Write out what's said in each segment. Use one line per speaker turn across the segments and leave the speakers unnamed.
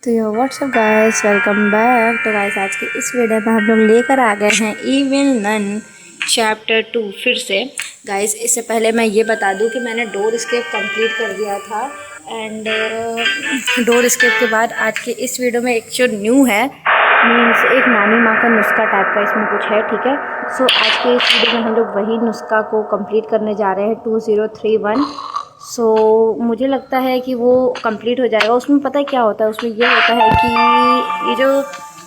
तो यो WhatsApp guys, welcome back. तो guys आज की इस वीडियो में हम लोग लेकर आ गए हैं इविल नन चैप्टर 2 फिर से। गाइस इससे पहले मैं ये बता दूं कि मैंने डोर स्केप कंप्लीट कर दिया था एंड डोर स्केप के बाद आज के इस वीडियो में एक जो न्यू है मीन्स एक नानी माँ का नुस्खा टाइप का इसमें कुछ है, ठीक है। सो आज के इस वीडियो में हम लोग वही नुस्खा को कंप्लीट करने जा रहे हैं 2031। सो मुझे लगता है कि वो कंप्लीट हो जाएगा। उसमें पता है क्या होता है, उसमें ये होता है कि ये जो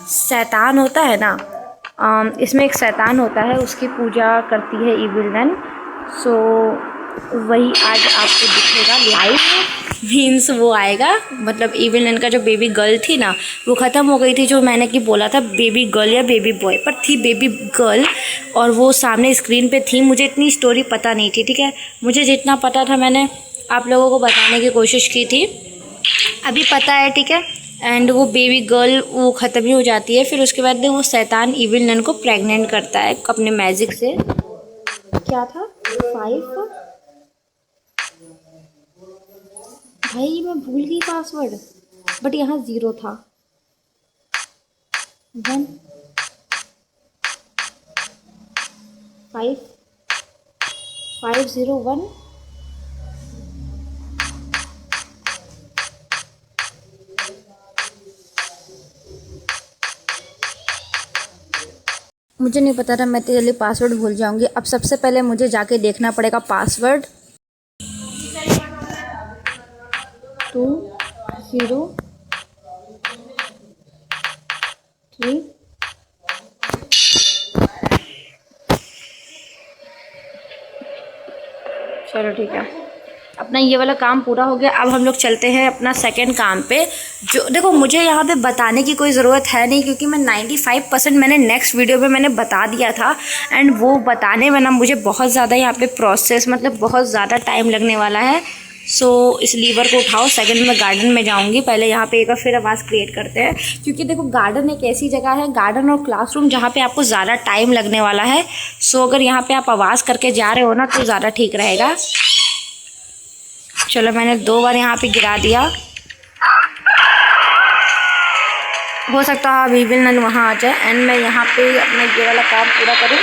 शैतान होता है ना, इसमें एक शैतान होता है, उसकी पूजा करती है इविल नन। सो वही आज आपको दिखेगा लाइव। मीन्स वो आएगा, मतलब इविल नन का जो बेबी गर्ल थी ना वो ख़त्म हो गई थी, जो मैंने कि बोला था बेबी गर्ल या बेबी बॉय, पर थी बेबी गर्ल और वो सामने स्क्रीन पे थी। मुझे इतनी स्टोरी पता नहीं थी, ठीक है। मुझे जितना पता था मैंने आप लोगों को बताने की कोशिश की थी, अभी पता है, ठीक है। एंड वो बेबी गर्ल वो ख़त्म ही हो जाती है। फिर उसके बाद वो शैतान इविल नन को प्रेग्नेंट करता है अपने मैजिक से। क्या था 5, भाई मैं भूल गई पासवर्ड, बट यहाँ 0 था। 1 5 501। मुझे नहीं पता था, मैं इतनी जल्दी पासवर्ड भूल जाऊंगी। अब सबसे पहले मुझे जाके देखना पड़ेगा पासवर्ड। 203। चलो ठीक है, अपना ये वाला काम पूरा हो गया। अब हम लोग चलते हैं अपना सेकंड काम पे। जो देखो मुझे यहाँ पे बताने की कोई ज़रूरत है नहीं, क्योंकि मैं 95% मैंने नेक्स्ट वीडियो में मैंने बता दिया था। एंड वो बताने में ना मुझे बहुत ज़्यादा यहाँ पे प्रोसेस, मतलब बहुत ज़्यादा टाइम लगने वाला है। सो इस लीवर को उठाओ। सेकंड में गार्डन में जाऊँगी, पहले यहाँ पे एक बार फिर आवाज़ क्रिएट करते हैं, क्योंकि देखो गार्डन एक ऐसी जगह है, गार्डन और क्लासरूम, जहाँ पे आपको ज़्यादा टाइम लगने वाला है। सो अगर यहाँ पे आप आवाज़ करके जा रहे हो ना तो ज़्यादा ठीक रहेगा। चलो मैंने 2 बार यहाँ पे गिरा दिया। हो सकता है इविल नन वहाँ आ जाए एंड मैं यहाँ पे अपना ये वाला काम पूरा करूँ,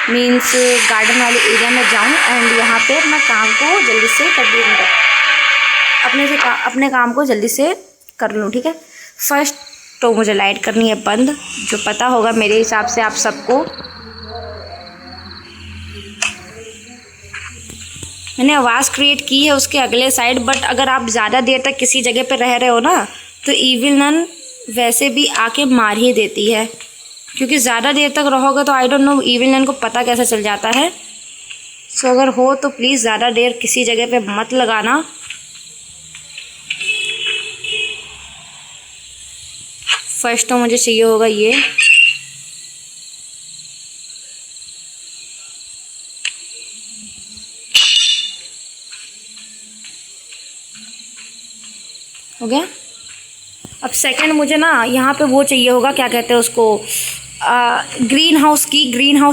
मीन्स गार्डन वाले एरिया में जाऊँ एंड यहाँ पे अपना काम को जल्दी से कर दूँ, अपने काम को जल्दी से कर लूँ, ठीक है। फर्स्ट तो मुझे लाइट करनी है बंद, जो पता होगा मेरे हिसाब से आप सबको। मैंने आवाज़ क्रिएट की है उसके अगले साइड, बट अगर आप ज़्यादा देर तक किसी जगह पे रह रहे हो ना तो इविल नन वैसे भी आके मार ही देती है, क्योंकि ज़्यादा देर तक रहोगे तो I don't know evil nun को पता कैसे चल जाता है। सो अगर हो तो प्लीज़ ज़्यादा देर किसी जगह पे मत लगाना। फर्स्ट तो मुझे चाहिए होगा ये। हो गया। अब सेकंड मुझे ना यहाँ पे वो चाहिए होगा, क्या कहते हैं उसको, ग्रीन हाउस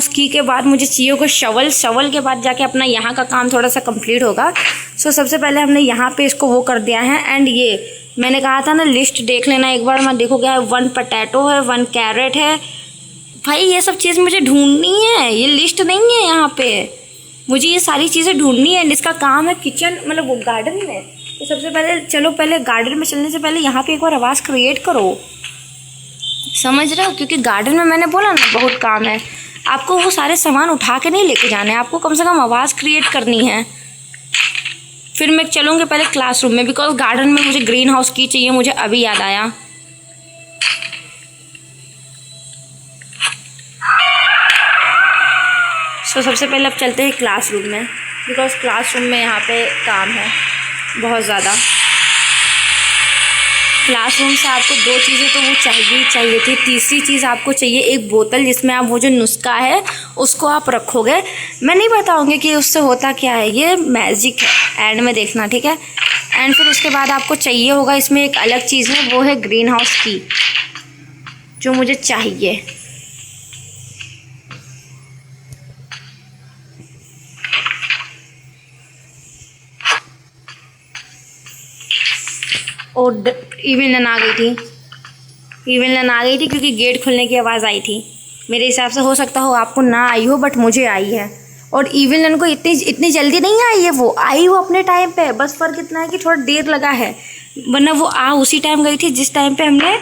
की के बाद मुझे चाहिए होगा शवल के बाद जाके अपना यहाँ का काम थोड़ा सा कंप्लीट होगा। सो सबसे पहले हमने यहाँ पे इसको वो कर दिया है। एंड ये मैंने कहा था ना लिस्ट देख लेना एक बार, मैं देखो क्या है, 1 पोटैटो है, 1 कैरेट है। भाई ये सब चीज़ मुझे ढूंढनी है, ये लिस्ट नहीं है यहाँ पे, मुझे ये सारी चीज़ें ढूंढनी है। इसका काम है किचन, मतलब वो गार्डन में। तो सबसे पहले चलो, पहले गार्डन में चलने से पहले यहाँ पे एक बार आवाज़ क्रिएट करो, समझ रहे हो, क्योंकि गार्डन में मैंने बोला ना बहुत काम है। आपको वो सारे सामान उठा के नहीं लेके जाने, आपको कम से कम आवाज़ क्रिएट करनी है। फिर मैं चलूँगी पहले क्लासरूम में, बिकॉज गार्डन में मुझे ग्रीन हाउस की चाहिए, मुझे अभी याद आया। सो सबसे पहले अब चलते हैं क्लासरूम में, बिकॉज क्लासरूम में यहाँ पे काम है बहुत ज़्यादा। क्लासरूम से आपको 2 चीज़ें तो वो चाहिए थी। तीसरी चीज़ आपको चाहिए एक बोतल, जिसमें आप वो जो नुस्खा है उसको आप रखोगे। मैं नहीं बताऊँगी कि उससे होता क्या है, ये मैजिक है, एंड में देखना, ठीक है। एंड फिर उसके बाद आपको चाहिए होगा इसमें एक अलग चीज़ है, वो है ग्रीन हाउस की, जो मुझे चाहिए। और इविल नन आ गई थी। इवनिंग आ गई थी क्योंकि गेट खुलने की आवाज़ आई थी। मेरे हिसाब से हो सकता हो आपको ना आई हो, बट मुझे आई है। और इवनिंग को इतनी इतनी जल्दी नहीं आई है, वो आई वो अपने टाइम पे, बस फ़र्क इतना है कि थोड़ा देर लगा है, वरना वो उसी टाइम गई थी जिस टाइम पे हमने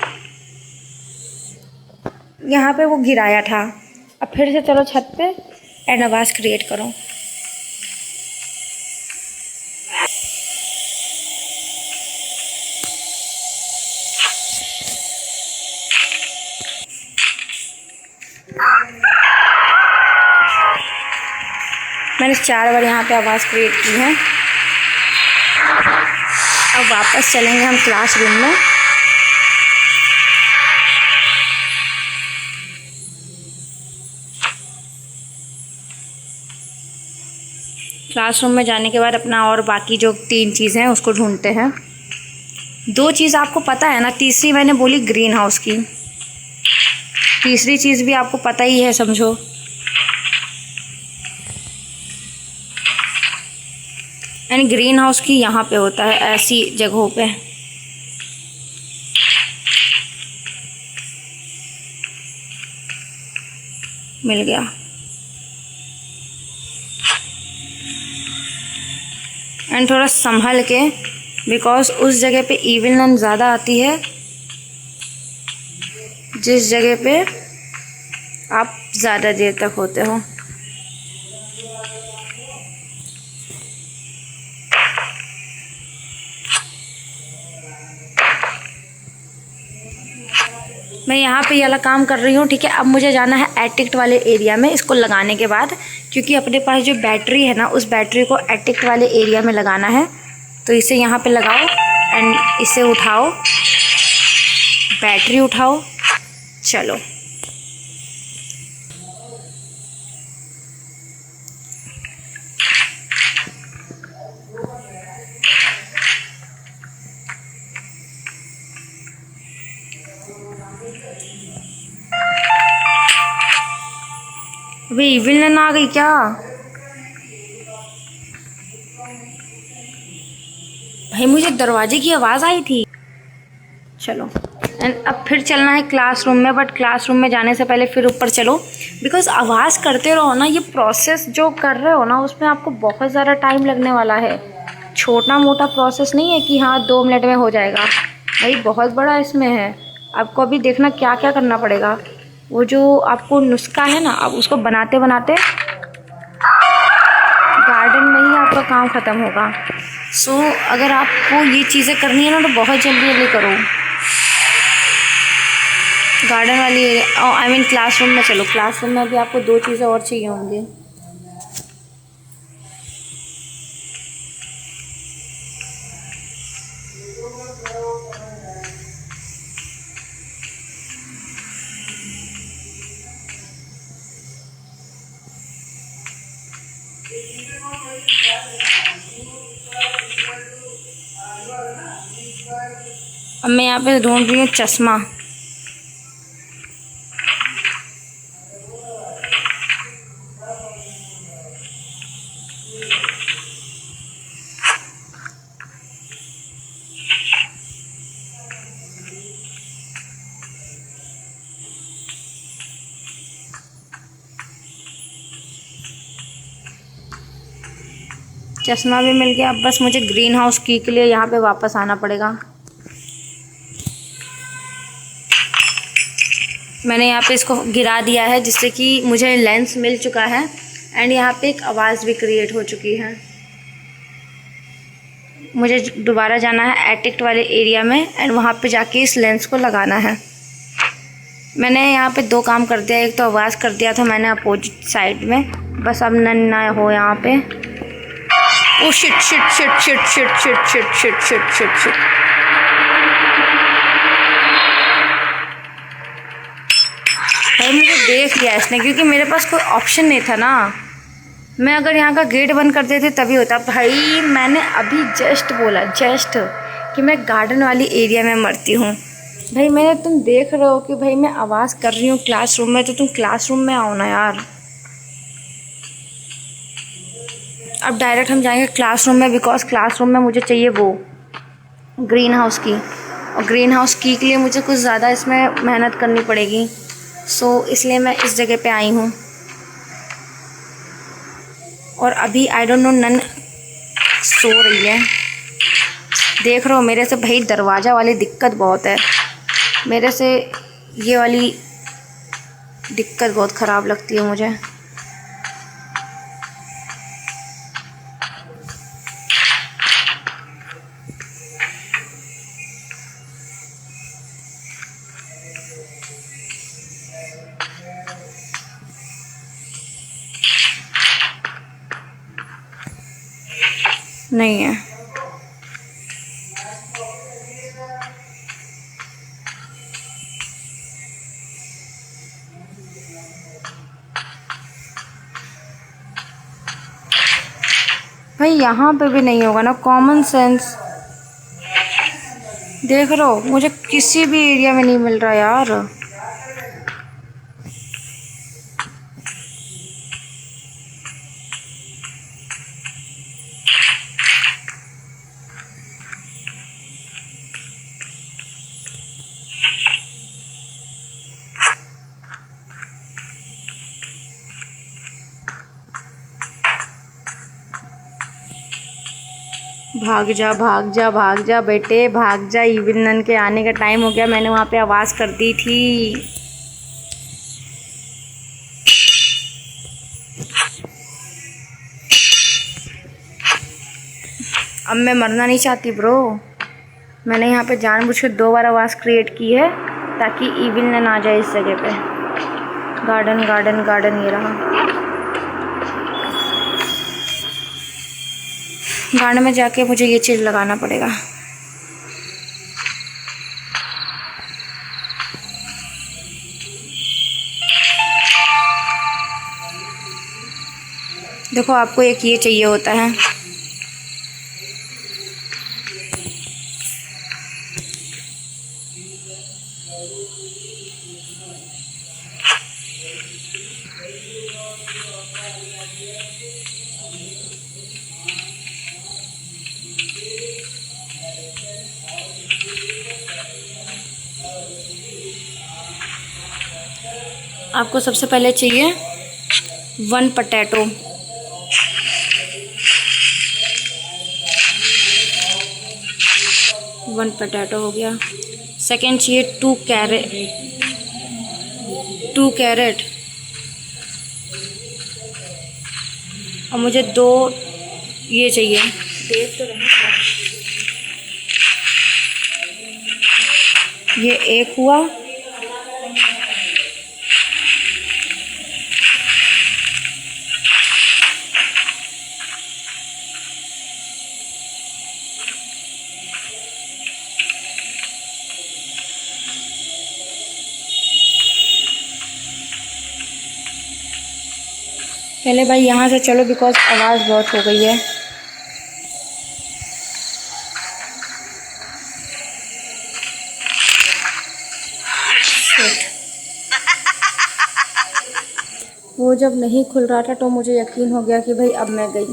यहाँ पे वो गिराया था। अब फिर से चलो छत पे एंड आवाज़ क्रिएट करो। मैंने 4 बार यहाँ पे आवाज़ क्रिएट की है। अब वापस चलेंगे हम क्लासरूम में। क्लासरूम में जाने के बाद अपना और बाकी जो 3 चीज़ें हैं उसको ढूंढते हैं। 2 चीज़ आपको पता है ना, तीसरी मैंने बोली ग्रीन हाउस की, तीसरी चीज़ भी आपको पता ही है समझो। यानी ग्रीन हाउस की यहाँ पे होता है, ऐसी जगहों पे। मिल गया। एंड थोड़ा संभल के, बिकॉज उस जगह पे इवनिंग ज़्यादा आती है जिस जगह पे आप ज़्यादा देर तक होते हो। मैं यहाँ पे ये वाला काम कर रही हूँ, ठीक है। अब मुझे जाना है एटिक्ट वाले एरिया में इसको लगाने के बाद, क्योंकि अपने पास जो बैटरी है ना, उस बैटरी को एटिक्ट वाले एरिया में लगाना है। तो इसे यहाँ पे लगाओ एंड इसे उठाओ, बैटरी उठाओ, चलो। अभी इवनिंग आ गई क्या? भाई मुझे दरवाजे की आवाज़ आई थी। चलो एंड अब फिर चलना है क्लासरूम में, बट क्लासरूम में जाने से पहले फिर ऊपर चलो, बिकॉज आवाज़ करते रहो ना, ये प्रोसेस जो कर रहे हो ना उसमें आपको बहुत ज़्यादा टाइम लगने वाला है। छोटा मोटा प्रोसेस नहीं है कि हाँ 2 मिनट में हो जाएगा, भाई बहुत बड़ा इसमें है। आपको अभी देखना क्या क्या करना पड़ेगा। वो जो आपको नुस्खा है ना, अब उसको बनाते बनाते गार्डन में ही आपका काम ख़त्म होगा। सो अगर आपको ये चीज़ें करनी है ना तो बहुत जल्दी जल्दी करो। गार्डन वाली आई मीन क्लासरूम में चलो। क्लासरूम में भी आपको 2 चीज़ें और चाहिए होंगी। अब मैं यहाँ पे ढूंढ रही हूँ चश्मा। चश्मा भी मिल गया। अब बस मुझे ग्रीन हाउस की के लिए यहाँ पे वापस आना पड़ेगा। मैंने यहाँ पे इसको गिरा दिया है जिससे कि मुझे लेंस मिल चुका है एंड यहाँ पे एक आवाज़ भी क्रिएट हो चुकी है। मुझे दोबारा जाना है एटिक्ट वाले एरिया में एंड वहाँ पे जाके इस लेंस को लगाना है। मैंने यहाँ पे 2 काम कर दिया, एक तो आवाज़ कर दिया था मैंने अपोजिट साइड में, बस अब ना हो यहाँ पे। Oh shit shit shit shit shit shit shit shit shit shit shit. भाई मुझे देख लिया इसने, क्योंकि मेरे पास कोई ऑप्शन नहीं था ना। मैं अगर यहाँ का गेट बंद कर देती तभी होता। भाई मैंने अभी जस्ट बोला कि मैं गार्डन वाली एरिया में मरती हूँ। भाई मैंने, तुम देख रहे हो कि भाई मैं आवाज़ कर रही हूँ क्लासरूम में, तो तुम क्लासरूम में आओ ना यार। अब डायरेक्ट हम जाएंगे क्लासरूम में, बिकॉज क्लासरूम में मुझे चाहिए वो ग्रीन हाउस की। और ग्रीन हाउस की के लिए मुझे कुछ ज़्यादा इसमें मेहनत करनी पड़ेगी, सो इसलिए मैं इस जगह पे आई हूँ। और अभी आई डोंट नो नन सो रही है। देख रहे हो मेरे से भाई दरवाज़ा वाली दिक्कत बहुत है, मेरे से ये वाली दिक्कत बहुत ख़राब लगती है मुझे। नहीं है। भाई यहाँ पे भी नहीं होगा ना, कॉमन सेंस। देख रहे हो मुझे किसी भी एरिया में नहीं मिल रहा यार। भाग जा भाग जा भाग जा बेटे भाग जा, इवनिंग के आने का टाइम हो गया। मैंने वहाँ पे आवाज़ कर दी थी। अब मैं मरना नहीं चाहती ब्रो। मैंने यहाँ पे जानबूझ के 2 बार आवाज़ क्रिएट की है ताकि इवनिंग आ जाए इस जगह पे। गार्डन गार्डन गार्डन ये रहा। गार्डन में जाके मुझे ये चीज़ लगाना पड़ेगा। देखो आपको एक ये चाहिए होता है। आपको सबसे पहले चाहिए 1 पोटैटो। वन पोटैटो हो गया। सेकेंड चाहिए 2 कैरेट। और मुझे 2 ये चाहिए। देख तो रहे ये एक हुआ। पहले भाई यहाँ से चलो बिकॉज आवाज़ बहुत हो गई है। वो जब नहीं खुल रहा था तो मुझे यकीन हो गया कि भाई अब मैं गई।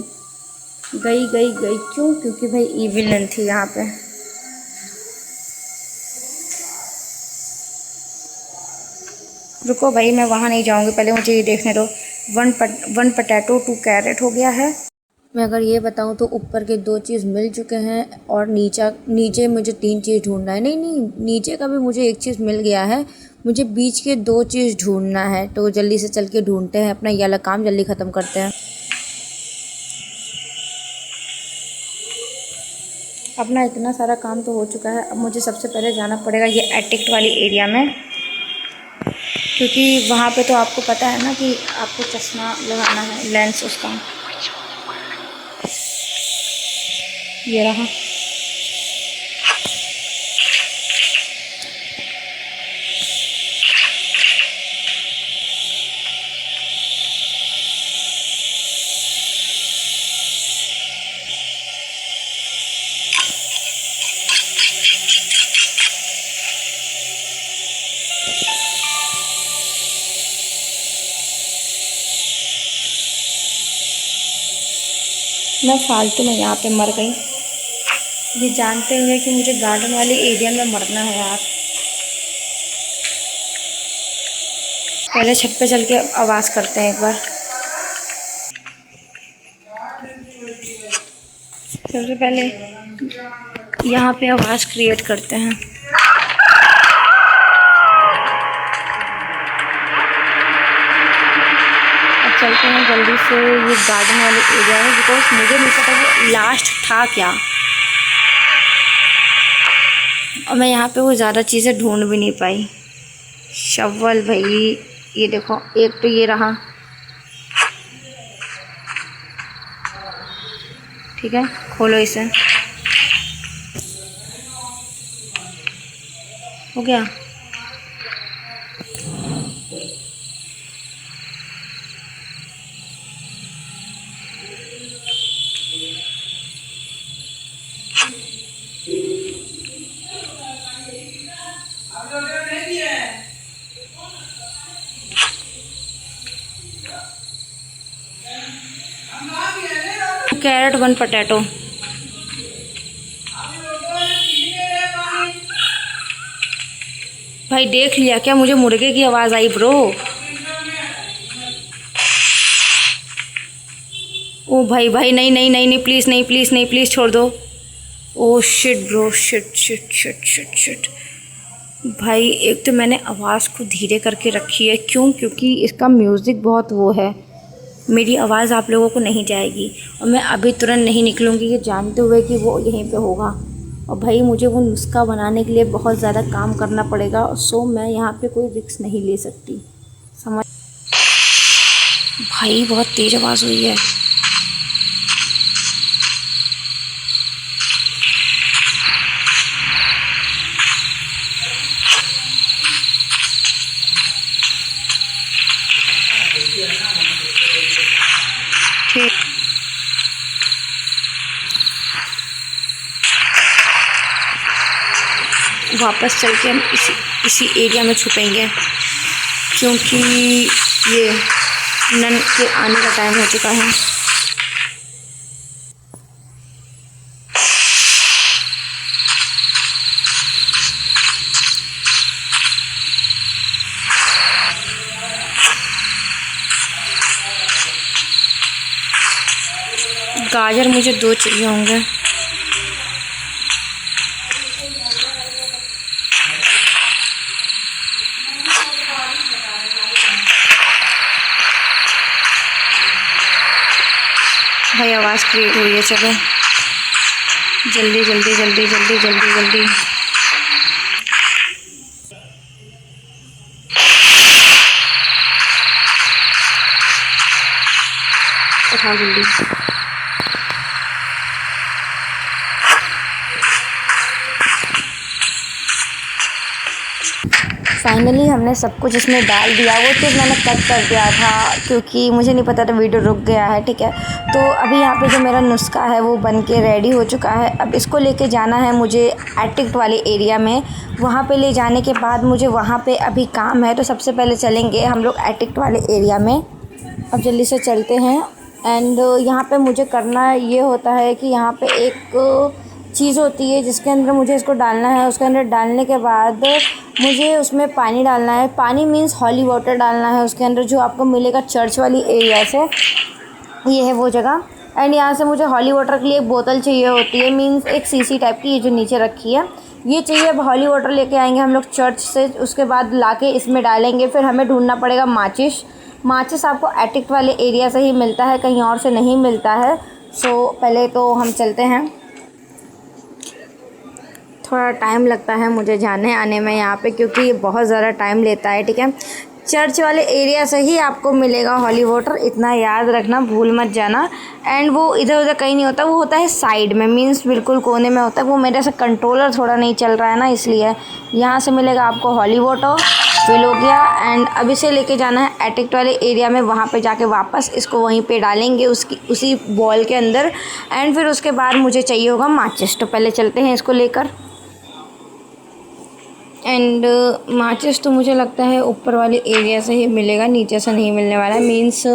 क्यों? क्योंकि भाई इविल थी यहाँ पे। रुको भाई मैं वहाँ नहीं जाऊँगी, पहले मुझे ये देखने दो। 1 पोटैटो 2 कैरेट हो गया है। मैं अगर ये बताऊँ तो ऊपर के 2 चीज़ मिल चुके हैं और नीचे मुझे 3 चीज़ ढूंढना है। नहीं नीचे का भी मुझे 1 चीज़ मिल गया है। मुझे बीच के 2 चीज़ ढूंढना है, तो जल्दी से चल के ढूंढते हैं, अपना ये वाला काम जल्दी ख़त्म करते हैं। अपना इतना सारा काम तो हो चुका है। अब मुझे सबसे पहले जाना पड़ेगा ये एटिक वाली एरिया में, क्योंकि वहाँ पे तो आपको पता है ना कि आपको चश्मा लगाना है, लेंस उसका। ये रहा। मैं फालतू में यहाँ पे मर गई। ये जानते हुए कि मुझे गार्डन वाले एरिया में मरना है यार। पहले छत पे चल के आवाज़ करते हैं एक बार। सबसे पहले यहाँ पे आवाज़ क्रिएट करते हैं। अब चलते हैं जल्दी से ये गार्डन वाले एरिया में, बिकॉज मुझे नहीं पता वो लास्ट था क्या, और मैं यहाँ पे वो ज़्यादा चीज़ें ढूंढ भी नहीं पाई। शवल भाई, ये देखो, एक तो ये रहा, ठीक है, खोलो इसे। हो गया। Carrot 1 potato. भाई देख लिया क्या? मुझे मुर्गे की आवाज़ आई ब्रो। ओ भाई भाई, नहीं नहीं नहीं नहीं, प्लीज़ नहीं, प्लीज़ नहीं, प्लीज़ छोड़ दो। Oh shit bro, shit shit shit shit shit. भाई एक तो मैंने आवाज़ को धीरे करके रखी है, क्यों? क्योंकि इसका म्यूज़िक बहुत वो है, मेरी आवाज़ आप लोगों को नहीं जाएगी। और मैं अभी तुरंत नहीं निकलूँगी ये जानते हुए कि वो यहीं पे होगा। और भाई मुझे वो नुस्खा बनाने के लिए बहुत ज़्यादा काम करना पड़ेगा, सो मैं यहाँ पे कोई रिस्क नहीं ले सकती, समझ? भाई बहुत तेज़ आवाज़ हुई है। ठीक, वापस चल के हम इसी एरिया में छुपेंगे, क्योंकि ये नन के आने का टाइम हो चुका है। गाजर मुझे 2 चाहिए होंगे। भाई आवाज़ क्रिएट हुई है, चलो जल्दी जल्दी जल्दी जल्दी जल्दी जल्दी। उठाओ जल्दी। फाइनली हमने सब कुछ इसमें डाल दिया। वो चीज़ मैंने कट कर दिया था क्योंकि मुझे नहीं पता था वीडियो रुक गया है, ठीक है। तो अभी यहाँ पे जो मेरा नुस्खा है वो बन के रेडी हो चुका है। अब इसको लेके जाना है मुझे एटिक्ट वाले एरिया में। वहाँ पे ले जाने के बाद मुझे वहाँ पे अभी काम है, तो सबसे पहले चलेंगे हम लोग एटिक्ट वाले एरिया में। अब जल्दी से चलते हैं। एंड यहाँ पे मुझे करना ये होता है कि यहाँ पे एक चीज़ होती है जिसके अंदर मुझे इसको डालना है। उसके अंदर डालने के बाद मुझे उसमें पानी डालना है। पानी मीन्स हॉली वाटर डालना है उसके अंदर, जो आपको मिलेगा चर्च वाली एरिया से। ये है वो जगह। एंड यहाँ से मुझे हॉली वाटर के लिए एक बोतल चाहिए होती है, मीन्स एक सीसी टाइप की, ये जो नीचे रखी है ये चाहिए। अब हॉली वाटर लेके आएंगे हम लोग चर्च से, उसके बाद लाके इसमें डालेंगे। फिर हमें ढूंढना पड़ेगा माचिस। माचिस आपको एटिक्ट वाले एरिया से ही मिलता है, कहीं और से नहीं मिलता है। सो पहले तो हम चलते हैं। थोड़ा टाइम लगता है मुझे जाने आने में यहाँ पे, क्योंकि ये बहुत ज़्यादा टाइम लेता है, ठीक है। चर्च वाले एरिया से ही आपको मिलेगा हॉली वाटर, इतना याद रखना, भूल मत जाना। एंड वो इधर उधर कहीं नहीं होता, वो होता है साइड में, मीन्स बिल्कुल कोने में होता है। वो मेरे से कंट्रोलर थोड़ा नहीं चल रहा है ना, इसलिए यहाँ से मिलेगा आपको हॉली वाटर। फिल हो गया। एंड अब इसे लेके जाना है एटिक्ट वाले एरिया में, वहाँ पे जाके वापस इसको वहीं पे डालेंगे उसी बॉल के अंदर। एंड फिर उसके बाद मुझे चाहिए होगा माचिस। तो पहले चलते हैं इसको लेकर। एंड माचिस तो मुझे लगता है ऊपर वाले एरिया से ही मिलेगा, नीचे से नहीं मिलने वाला है। मीन्स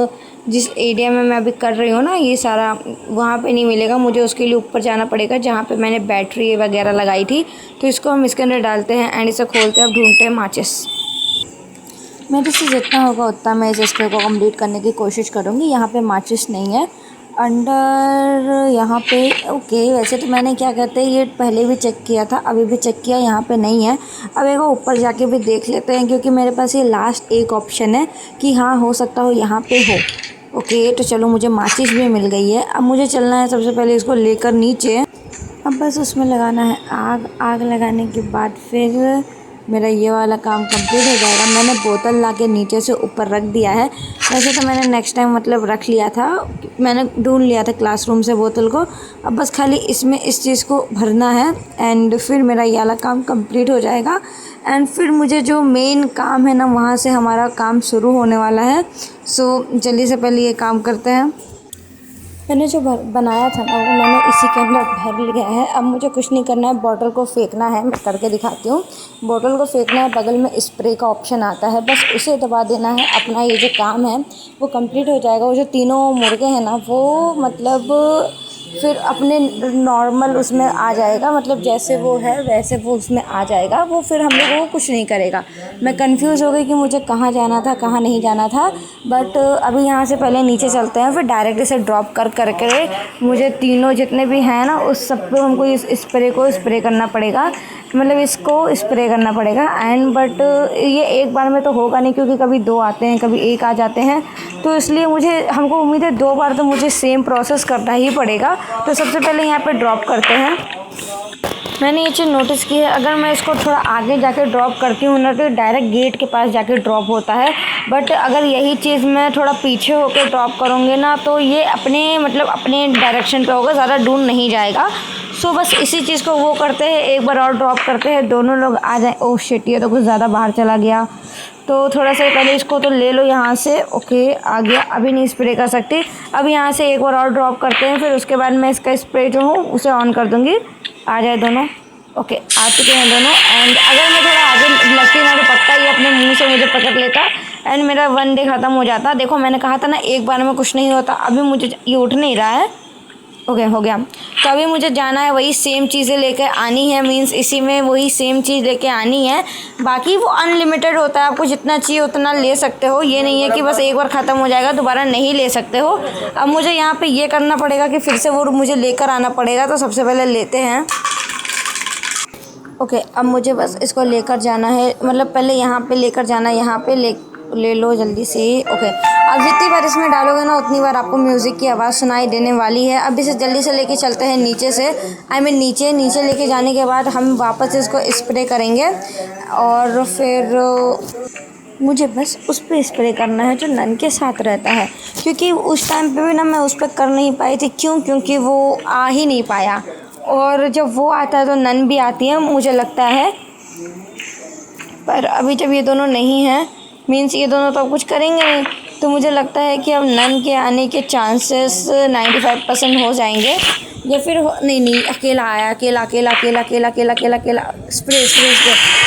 जिस एरिया में मैं अभी कर रही हूँ ना ये सारा, वहाँ पे नहीं मिलेगा। मुझे उसके लिए ऊपर जाना पड़ेगा जहाँ पे मैंने बैटरी वगैरह लगाई थी। तो इसको हम इसके अंदर डालते हैं एंड इसे खोलते हैं। अब ढूंढते हैं माचिस। मेरे से जितना होगा उतना मैं इस स्प्रे को कंप्लीट करने की कोशिश करूँगी। यहाँ पे माचिस नहीं है अंडर, यहाँ पे ओके। वैसे तो मैंने क्या कहते हैं ये पहले भी चेक किया था, अभी भी चेक किया, यहाँ पे नहीं है। अब एक ऊपर जाके भी देख लेते हैं क्योंकि मेरे पास ये लास्ट एक ऑप्शन है कि हाँ हो सकता हो यहाँ पे हो। ओके तो चलो मुझे माचिस भी मिल गई है। अब मुझे चलना है सबसे पहले इसको लेकर नीचे। अब बस उसमें लगाना है आग। आग लगाने के बाद फिर मेरा ये वाला काम कंप्लीट हो जाएगा। मैंने बोतल लाके नीचे से ऊपर रख दिया है। वैसे तो मैंने नेक्स्ट टाइम मतलब रख लिया था, मैंने ढूंढ लिया था क्लासरूम से बोतल को। अब बस खाली इसमें इस चीज़ को भरना है एंड फिर मेरा ये वाला काम कंप्लीट हो जाएगा। एंड फिर मुझे जो मेन काम है ना वहाँ से हमारा काम शुरू होने वाला है। सो जल्दी से पहले ये काम करते हैं। मैंने जो बनाया था ना वो मैंने इसी के अंदर भर लिया है। अब मुझे कुछ नहीं करना है, बॉटल को फेंकना है। मैं करके दिखाती हूँ। बॉटल को फेंकना है, बगल में स्प्रे का ऑप्शन आता है, बस उसे दबा देना है। अपना ये जो काम है वो कंप्लीट हो जाएगा। वो जो तीनों मुर्गे हैं ना वो मतलब फिर अपने नॉर्मल उसमें आ जाएगा, मतलब जैसे वो है वैसे वो उसमें आ जाएगा। वो फिर हम लोगों को कुछ नहीं करेगा। मैं कंफ्यूज हो गई कि मुझे कहाँ जाना था कहाँ नहीं जाना था। बट अभी यहाँ से पहले नीचे चलते हैं, फिर डायरेक्ट इसे ड्रॉप करके मुझे तीनों जितने भी हैं ना उस सब पे हमको इस स्प्रे को स्प्रे करना पड़ेगा, मतलब इसको स्प्रे करना पड़ेगा। एंड बट ये एक बार में तो होगा नहीं क्योंकि कभी 2 आते हैं कभी 1 आ जाते हैं। तो इसलिए हमको उम्मीद है 2 बार तो मुझे सेम प्रोसेस करना ही पड़ेगा। तो सबसे पहले यहाँ पे ड्रॉप करते हैं। मैंने ये चीज़ नोटिस की है, अगर मैं इसको थोड़ा आगे जाके ड्रॉप करती हूँ ना तो डायरेक्ट गेट के पास जाके ड्रॉप होता है। बट अगर यही चीज़ मैं थोड़ा पीछे होकर ड्रॉप करूँगी ना तो ये अपने डायरेक्शन पे होगा, ज़्यादा दूर नहीं जाएगा। सो बस इसी चीज़ को वो करते हैं, एक बार और ड्रॉप करते हैं, दोनों लोग आ जाए। ओह शिट, ये तो कुछ ज़्यादा बाहर चला गया। तो थोड़ा सा पहले इसको तो ले लो यहाँ से। ओके आ गया, अभी नहीं स्प्रे कर सकती। अब यहाँ से एक बार और ड्रॉप करते हैं, फिर उसके बाद मैं इसका स्प्रे जो हूँ उसे ऑन कर दूँगी। आ जाए दोनों। ओके आ चुके हैं दोनों। एंड अगर मैं थोड़ा आगे लगती ना तो पक्का ये अपने मुंह से मुझे पकड़ लेता एंड मेरा 1 डे ख़त्म हो जाता। देखो मैंने कहा था ना एक बार में कुछ नहीं होता। अभी मुझे ये उठ नहीं रहा है। ओके हो गया। तो अभी मुझे जाना है, वही सेम चीज़ें लेकर आनी है। मीन्स इसी में वही सेम चीज़ लेके आनी है। बाकी वो अनलिमिटेड होता है, आपको जितना चाहिए उतना ले सकते हो। ये नहीं है कि बस एक बार ख़त्म हो जाएगा दोबारा नहीं ले सकते हो। अब मुझे यहाँ पे ये करना पड़ेगा कि फिर से वो मुझे लेकर आना पड़ेगा। तो सबसे पहले लेते हैं। ओके अब मुझे बस इसको लेकर जाना है, मतलब पहले यहाँ पे लेकर जाना है। यहाँ पे ले लो जल्दी से। ओके अब जितनी बार इसमें डालोगे ना उतनी बार आपको म्यूज़िक की आवाज़ सुनाई देने वाली है। अब इसे जल्दी से लेके चलते हैं नीचे से। नीचे लेके जाने के बाद हम वापस इसको स्प्रे करेंगे और फिर मुझे बस उस पर स्प्रे करना है जो नन के साथ रहता है। क्योंकि उस टाइम पे भी ना मैं उस पर कर नहीं पाई थी। क्योंकि वो आ ही नहीं पाया। और जब वो आता है तो नन भी आती है मुझे लगता है। पर अभी जब ये दोनों नहीं हैं, मीन्स ये दोनों तो अब कुछ करेंगे नहीं, तो मुझे लगता है कि अब नन के आने के चांसेस 95% हो जाएंगे। या फिर नहीं अकेला आया, अकेला स्प्रे।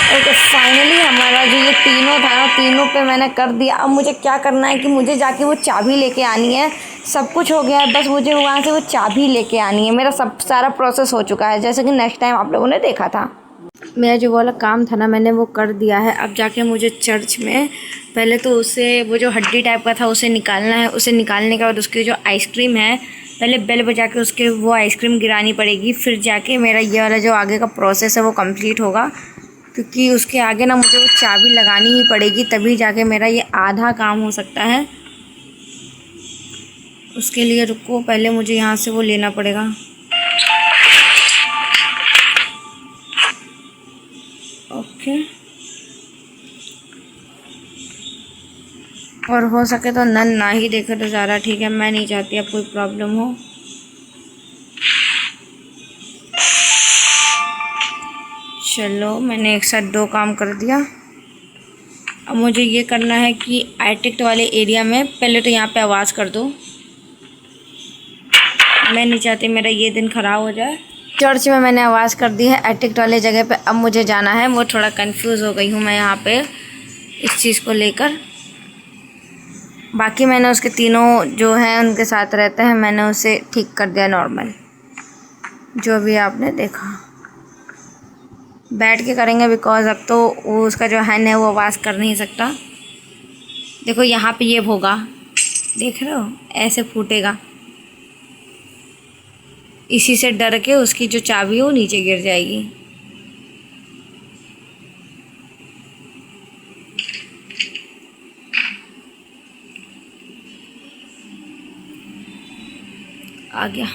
ओके फाइनली हमारा जो ये तीनों था ना, तीनों पे मैंने कर दिया। अब मुझे क्या करना है कि मुझे जाके वो चाबी लेके आनी है। सब कुछ हो गया है, बस मुझे वहाँ से वो चाबी लेके आनी है। मेरा सब सारा प्रोसेस हो चुका है, जैसे कि नेक्स्ट टाइम आप लोगों ने देखा था। मेरा जो वाला काम था ना मैंने वो कर दिया है। अब जाके मुझे चर्च में पहले तो उसे वो जो हड्डी टाइप का था उसे निकालना है। उसे निकालने के बाद उसकी जो आइसक्रीम है पहले बेल बजा के उसके वो आइसक्रीम गिरानी पड़ेगी। फिर जाके मेरा ये वाला जो आगे का प्रोसेस है वो कंप्लीट होगा। क्योंकि उसके आगे ना मुझे वो चाबी लगानी ही पड़ेगी, तभी जाके मेरा ये आधा काम हो सकता है। उसके लिए रुको, पहले मुझे यहाँ से वो लेना पड़ेगा। ओके और हो सके तो नन ना ही देखे तो ज़्यादा ठीक है। मैं नहीं चाहती अब कोई प्रॉब्लम हो। चलो मैंने एक साथ 2 काम कर दिया। अब मुझे ये करना है कि आर्टिक्ट वाले एरिया में पहले तो यहाँ पे आवाज़ कर दो। मैं नहीं चाहती मेरा ये दिन ख़राब हो जाए। चर्च में मैंने आवाज़ कर दी है एटिक वाले जगह पे। अब मुझे जाना है। वो थोड़ा कंफ्यूज हो गई हूँ मैं यहाँ पे इस चीज़ को लेकर। बाकी मैंने उसके तीनों जो हैं उनके साथ रहते हैं, मैंने उसे ठीक कर दिया नॉर्मल, जो भी आपने देखा। बैठ के करेंगे बिकॉज अब तो वो उसका जो हैंड है वो आवाज़ कर नहीं सकता। देखो यहाँ पे ये होगा, देख रहे हो, ऐसे फूटेगा। इसी से डर के उसकी जो चाबी है वो नीचे गिर जाएगी। आ गया।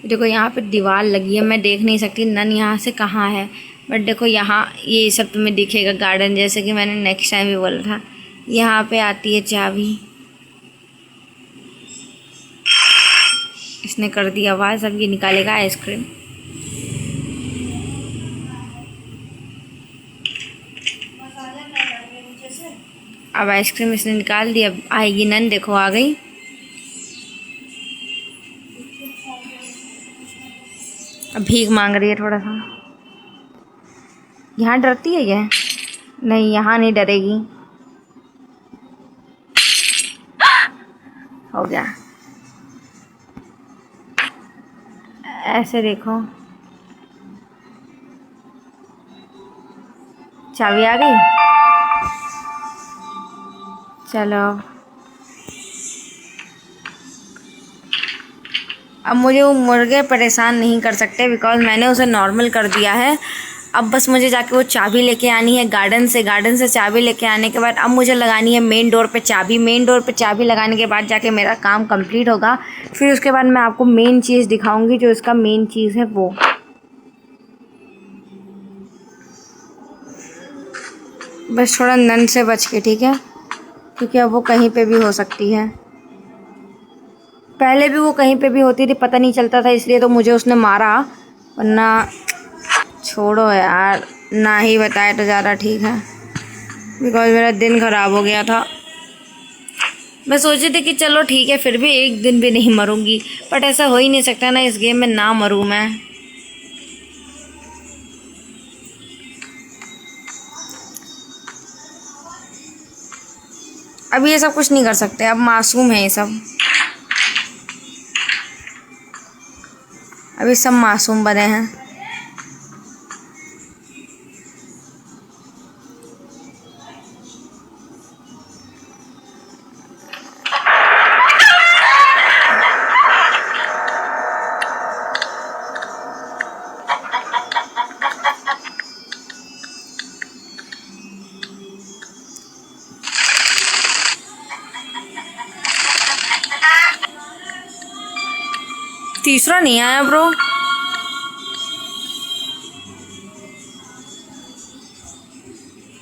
देखो यहाँ पे दीवार लगी है, मैं देख नहीं सकती नन यहाँ से कहाँ है, बट देखो यहाँ ये सब तुम्हें दिखेगा गार्डन, जैसे कि मैंने नेक्स्ट टाइम भी बोला था। यहाँ पे आती है चाबी। इसने कर दी आवाज़, अब ये निकालेगा आइसक्रीम। अब आइसक्रीम इसने निकाल दी, अब आएगी नन। देखो आ गई। अब भीख मांग रही है थोड़ा सा। यहाँ डरती है क्या? नहीं, यहाँ नहीं डरेगी। हो गया। ऐसे देखो, चाबी आ गई। चलो अब मुझे वो मुर्गे परेशान नहीं कर सकते बिकॉज मैंने उसे नॉर्मल कर दिया है। अब बस मुझे जाके वो चाबी लेके आनी है गार्डन से चाबी लेके आने के बाद अब मुझे लगानी है मेन डोर पे चाबी। मेन डोर पे चाबी लगाने के बाद जाके मेरा काम कंप्लीट होगा। फिर उसके बाद मैं आपको मेन चीज़ दिखाऊंगी, जो इसका मेन चीज़ है वो। बस थोड़ा नन से बच के, ठीक है, क्योंकि अब वो कहीं पे भी हो सकती है। पहले भी वो कहीं पे भी होती थी, पता नहीं चलता था, इसलिए तो मुझे उसने मारा। वरना छोड़ो यार, ना ही बताए तो ज़्यादा ठीक है बिकॉज मेरा दिन ख़राब हो गया था। मैं सोची थी कि चलो ठीक है, फिर भी एक दिन भी नहीं मरूंगी, बट ऐसा हो ही नहीं सकता ना इस गेम में ना मरूं मैं। अब ये सब कुछ नहीं कर सकते, अब मासूम है ये सब। अभी सब मासूम बने हैं। तीसरा नहीं आया ब्रो।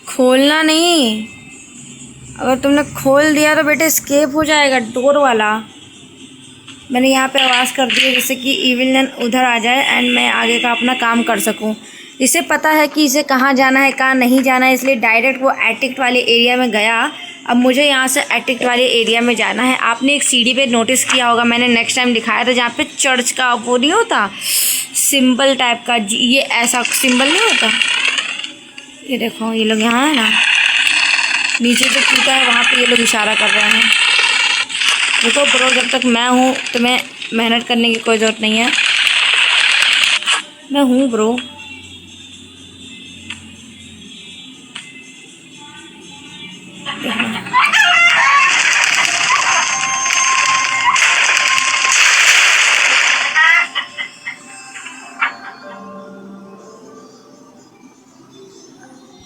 खोलना नहीं, अगर तुमने खोल दिया तो बेटे स्केप हो जाएगा डोर वाला। मैंने यहाँ पे आवाज़ कर दी है जिससे कि इविल नन उधर आ जाए एंड मैं आगे का अपना काम कर सकूँ। इसे पता है कि इसे कहाँ जाना है कहाँ नहीं जाना है, इसलिए डायरेक्ट वो एटिक वाले एरिया में गया। अब मुझे यहाँ से एटिक वाले एरिया में जाना है। आपने एक सीढ़ी पे नोटिस किया होगा, मैंने नेक्स्ट टाइम दिखाया था, जहाँ पे चर्च का वो नहीं होता सिंबल टाइप का, ये ऐसा सिंबल नहीं होता। ये देखो ये लोग यहाँ है ना, नीचे जो टूटा है वहाँ पे ये लोग इशारा कर रहे हैं। देखो ब्रो, जब तक मैं हूँ तुम्हें मेहनत करने की कोई ज़रूरत नहीं है। मैं हूँ ब्रो।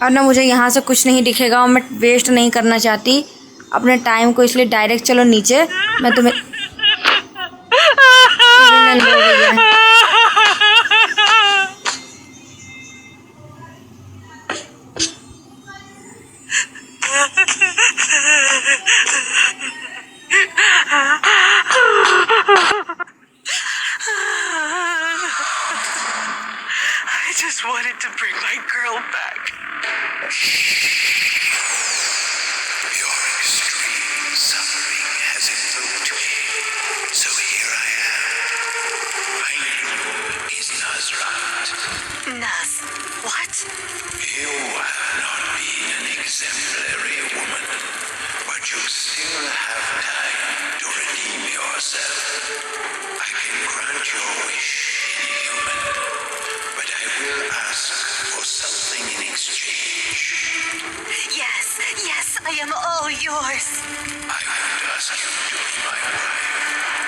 और ना मुझे यहाँ से कुछ नहीं दिखेगा और मैं वेस्ट नहीं करना चाहती अपने टाइम को, इसलिए डायरेक्ट चलो नीचे। मैं तुम्हें
I just wanted to bring my girl back. Your extreme suffering has invoked me, so here I am. Naz, what?
You have not been an exemplary woman, but you still have time to redeem yourself. I can grant your wish, inhuman, but I will ask for something in exchange.
Yes, I am all yours.
I won't ask you to be my wife,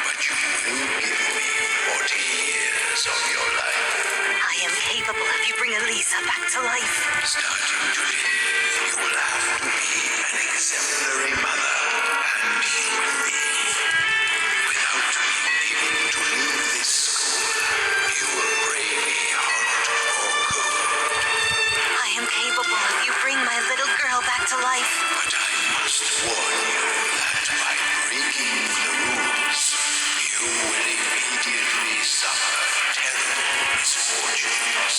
but you will give me 40 years of your life.
I am capable if you bring Elisa back to life.
Starting today, you will have to be an exemplary mother and human being. Without being able to leave this school, you will brave me hot or cold.
I am capable if you bring my little girl back to life.
But I must warn you that by breaking the rules, you will immediately suffer terrible misfortunes.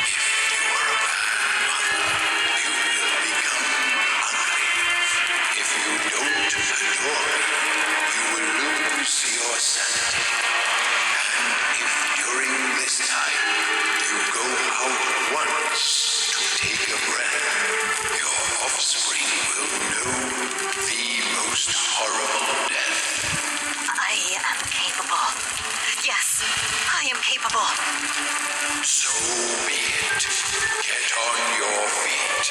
If you are a bad mother, you will become ugly. If you don't adore me, you will lose your sanity. And if during this time you go out once to take a breath, your offspring will know the most horrible death.
I am capable. Yes, I am capable.
So be it. Get on your feet.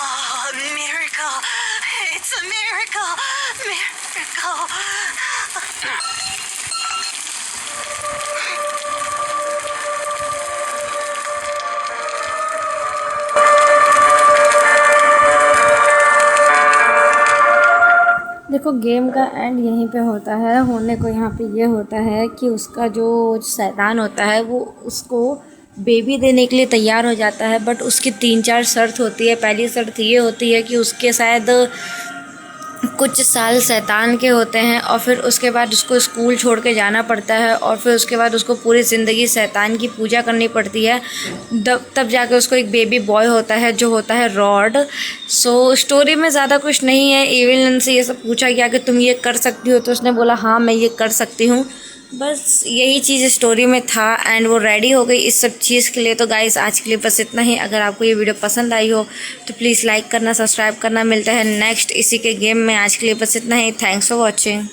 Oh, a miracle. It's a miracle. Miracle.
देखो game का and यहीं पे होता है। होने को यहाँ पे ये होता है कि उसका जो शैतान होता है वो उसको बेबी देने के लिए तैयार हो जाता है, बट उसकी 3-4 शर्त होती है। पहली शर्त ये होती है कि उसके शायद कुछ साल शैतान के होते हैं, और फिर उसके बाद उसको स्कूल छोड़ के जाना पड़ता है, और फिर उसके बाद उसको पूरी ज़िंदगी शैतान की पूजा करनी पड़ती है। तब जाके उसको एक बेबी बॉय होता है जो होता है रॉड। सो स्टोरी में ज़्यादा कुछ नहीं है। इविल नन से ये सब पूछा गया कि तुम ये कर सकती हो, तो उसने बोला हाँ मैं ये कर सकती हूँ। बस यही चीज़ स्टोरी में था एंड वो रेडी हो गई इस सब चीज़ के लिए। तो गाइस आज के लिए बस इतना ही। अगर आपको ये वीडियो पसंद आई हो तो प्लीज़ लाइक करना, सब्सक्राइब करना। मिलता है नेक्स्ट इसी के गेम में। आज के लिए बस इतना ही। Thanks for watching.